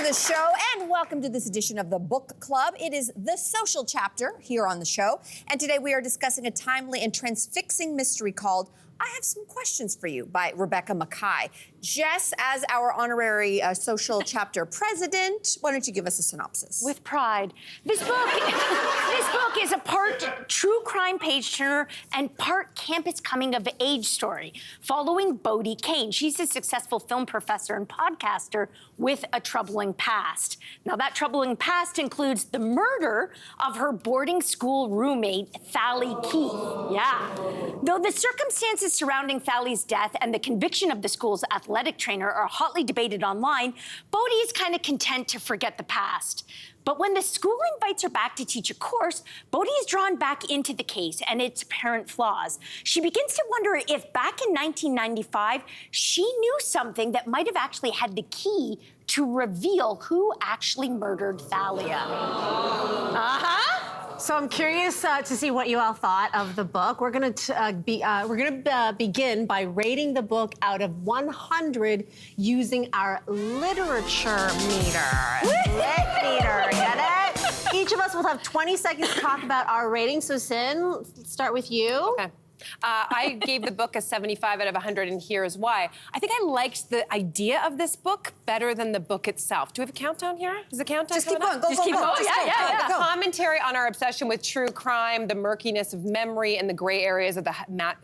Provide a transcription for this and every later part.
the show, and welcome to this edition of the Book Club. It is the social chapter here on the show, and today we are discussing a timely and transfixing mystery called I Have Some Questions for You by Rebecca Makkai. Jess, as our honorary social chapter president, why don't you give us a synopsis? With pride. This book is a part true crime page-turner and part campus coming-of-age story following Bodie Kane. She's a successful film professor and podcaster with a troubling past. Now, that troubling past includes the murder of her boarding school roommate, Thally Keith. Yeah. Though the circumstances surrounding Thally's death and the conviction of the school's athletic trainer are hotly debated online, Bodie is kind of content to forget the past. But when the school invites her back to teach a course, Bodie is drawn back into the case and its apparent flaws. She begins to wonder if back in 1995, she knew something that might have actually had the key to reveal who actually murdered Thalia. So I'm curious to see what you all thought of the book. We're gonna begin by rating the book out of 100 using our literature meter. Lit meter, get it? Each of us will have 20 seconds to talk about our rating. So Cyn, let's start with you. Okay. I gave the book a 75 out of 100, and here's why. I think I liked the idea of this book better than the book itself. Do we have a countdown here? Is the countdown Just keep going. Go, Just keep go, going. go. The commentary on our obsession with true crime, the murkiness of memory, and the gray areas of the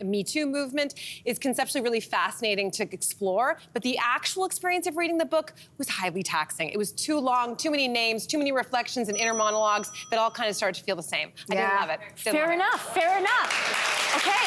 Me Too movement is conceptually really fascinating to explore, but the actual experience of reading the book was highly taxing. It was too long, too many names, too many reflections and inner monologues that all kind of started to feel the same. I didn't love it. Fair enough. Okay.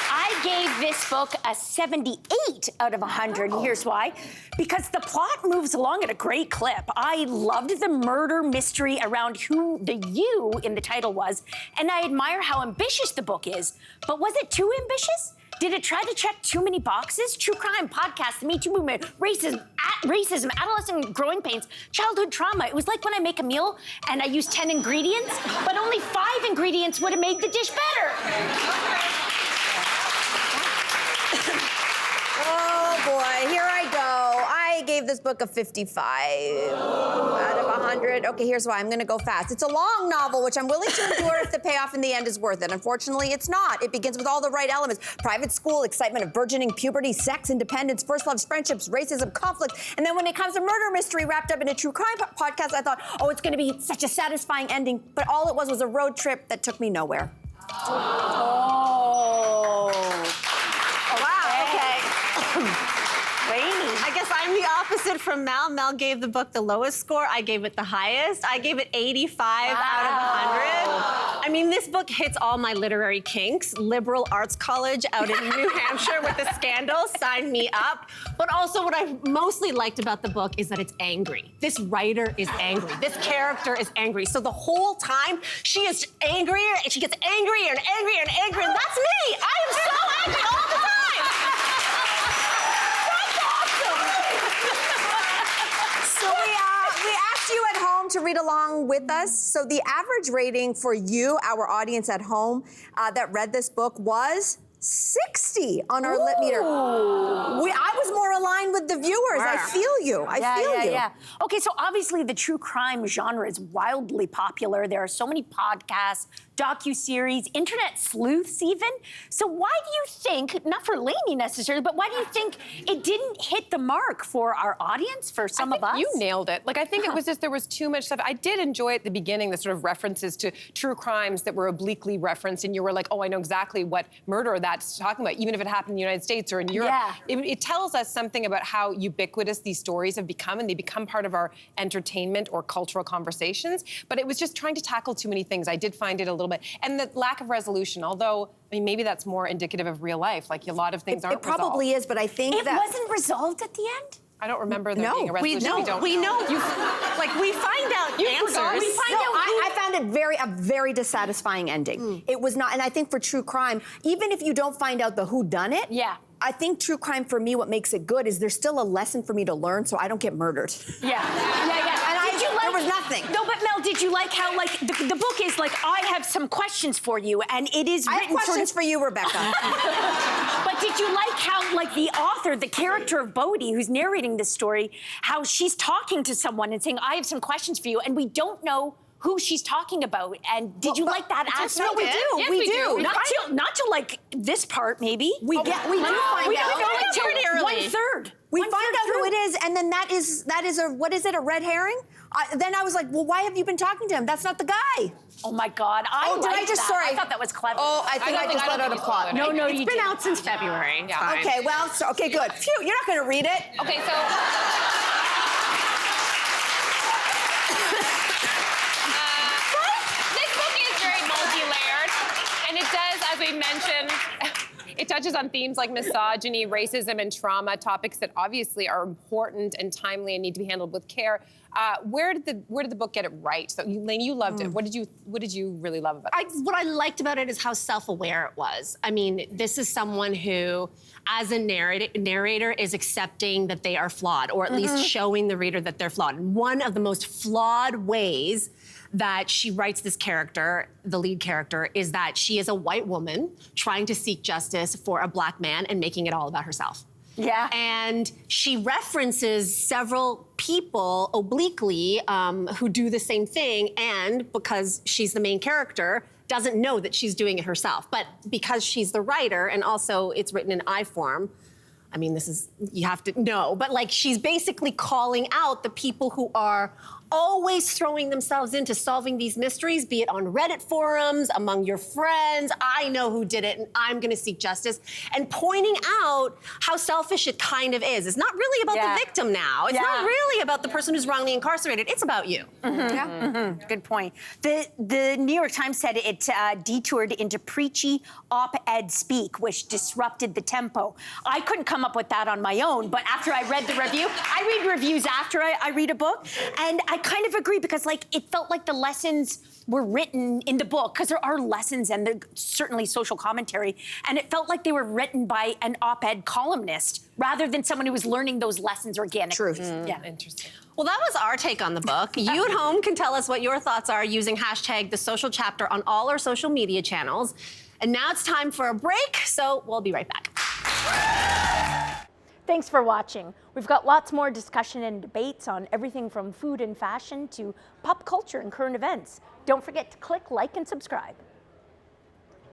I gave this book a 78 out of 100, and here's why. Because the plot moves along at a great clip. I loved the murder mystery around who the you in the title was, and I admire how ambitious the book is. But was it too ambitious? Did it try to check too many boxes? True crime, podcast, the Me Too movement, racism, adolescent growing pains, childhood trauma. It was like when I make a meal and I use 10 ingredients, but only 5 ingredients would have made the dish better. Oh boy, here I go. I gave this book a 55 out of 100. Okay, here's why. I'm gonna go fast. It's a long novel, which I'm willing to endure if the payoff in the end is worth it. Unfortunately, it's not. It begins with all the right elements. Private school, excitement of burgeoning puberty, sex, independence, first loves, friendships, racism, conflict. And then when it comes to murder mystery wrapped up in a true crime podcast, I thought, oh, it's gonna be such a satisfying ending. But all it was a road trip that took me nowhere. Lainey. I guess I'm the opposite from Mel. Mel gave the book the lowest score. I gave it the highest. I gave it 85 out of 100. I mean, this book hits all my literary kinks. Liberal arts college out in New Hampshire with a scandal, sign me up. But also what I mostly liked about the book is that it's angry. This writer is angry. This character is angry. So the whole time, she is angrier, and she gets angrier and angrier and angrier, and that's me. I am so angry all the time. You at home to read along with us. So the average rating for you, our audience at home, that read this book was 60 on our lit meter. I was more aligned with the viewers. I feel you. I feel you. Okay, so obviously the true crime genre is wildly popular. There are so many podcasts, docuseries, internet sleuths even. So why do you think, not for Lainey necessarily, but why do you think it didn't hit the mark for our audience, for some of us? You nailed it. Like, I think it was just, there was too much stuff. I did enjoy at the beginning the sort of references to true crimes that were obliquely referenced, and you were like, oh, I know exactly what murder that's talking about, even if it happened in the United States or in Europe. It tells us something about how ubiquitous these stories have become, and they become part of our entertainment or cultural conversations. But it was just trying to tackle too many things. I did find it a little bit. And the lack of resolution, although, I mean, maybe that's more indicative of real life. Like, a lot of things aren't resolved. It probably is, but I think it wasn't resolved at the end? I don't remember there being a resolution. We know. We find out answers. I found it a very dissatisfying ending. It was not, and I think for true crime, even if you don't find out the whodunit, I think true crime for me, what makes it good is there's still a lesson for me to learn, so I don't get murdered. And there was nothing. No, but Mel, did you like how, like, the book is like, I have some questions for you, and it is written I have questions for you, Rebecca. But did you like how, like, the author, the character of Bodhi, who's narrating this story, how she's talking to someone and saying, I have some questions for you, and we don't know who she's talking about. And did you like that aspect? No, we do. Yes, we we do. do. Not till like this part, maybe. We do find out. We don't know until Pretty early. 1/3. We find out who it is, and then that is a what is it? A red herring? Then I was like, well, why have you been talking to him? That's not the guy. Oh my God! Did I liked just? that. Sorry. I thought that was clever. Oh, I think I just let out a plot. No, It's you been didn't. out since February. It's fine. Okay, well, okay, good. Phew, you're not going to read it. Okay, so this book is very multi-layered, and it does, as we mentioned, it touches on themes like misogyny, racism, and trauma, topics that obviously are important and timely and need to be handled with care. Where did the book get it right? So, Lainey, you loved it. What did you really love about it? What I liked about it is how self-aware it was. I mean, this is someone who, as a narrator, is accepting that they are flawed, or at least showing the reader that they're flawed. And one of the most flawed ways that she writes this character, the lead character, is that she is a white woman trying to seek justice for a black man and making it all about herself. Yeah. And she references several people obliquely who do the same thing, and because she's the main character, doesn't know that she's doing it herself. But because she's the writer, and also it's written in I form, I mean, this is, you have to know, but like she's basically calling out the people who are always throwing themselves into solving these mysteries, be it on Reddit forums, among your friends, I know who did it and I'm gonna seek justice, and pointing out how selfish it kind of is. It's not really about the victim now. It's not really about the person who's wrongly incarcerated. It's about you. Good point. The New York Times said it detoured into preachy op-ed speak, which disrupted the tempo. I couldn't come up with that on my own, but after I read the review, I read reviews after I read a book, and I kind of agree, because like it felt like the lessons were written in the book, because there are lessons and there's certainly social commentary, and it felt like they were written by an op-ed columnist rather than someone who was learning those lessons organically. Truth. Yeah. Interesting. Well, that was our take on the book. You at home can tell us what your thoughts are using hashtag the social chapter on all our social media channels. And now it's time for a break, so we'll be right back. Thanks for watching. We've got lots more discussion and debates on everything from food and fashion to pop culture and current events. Don't forget to click like and subscribe.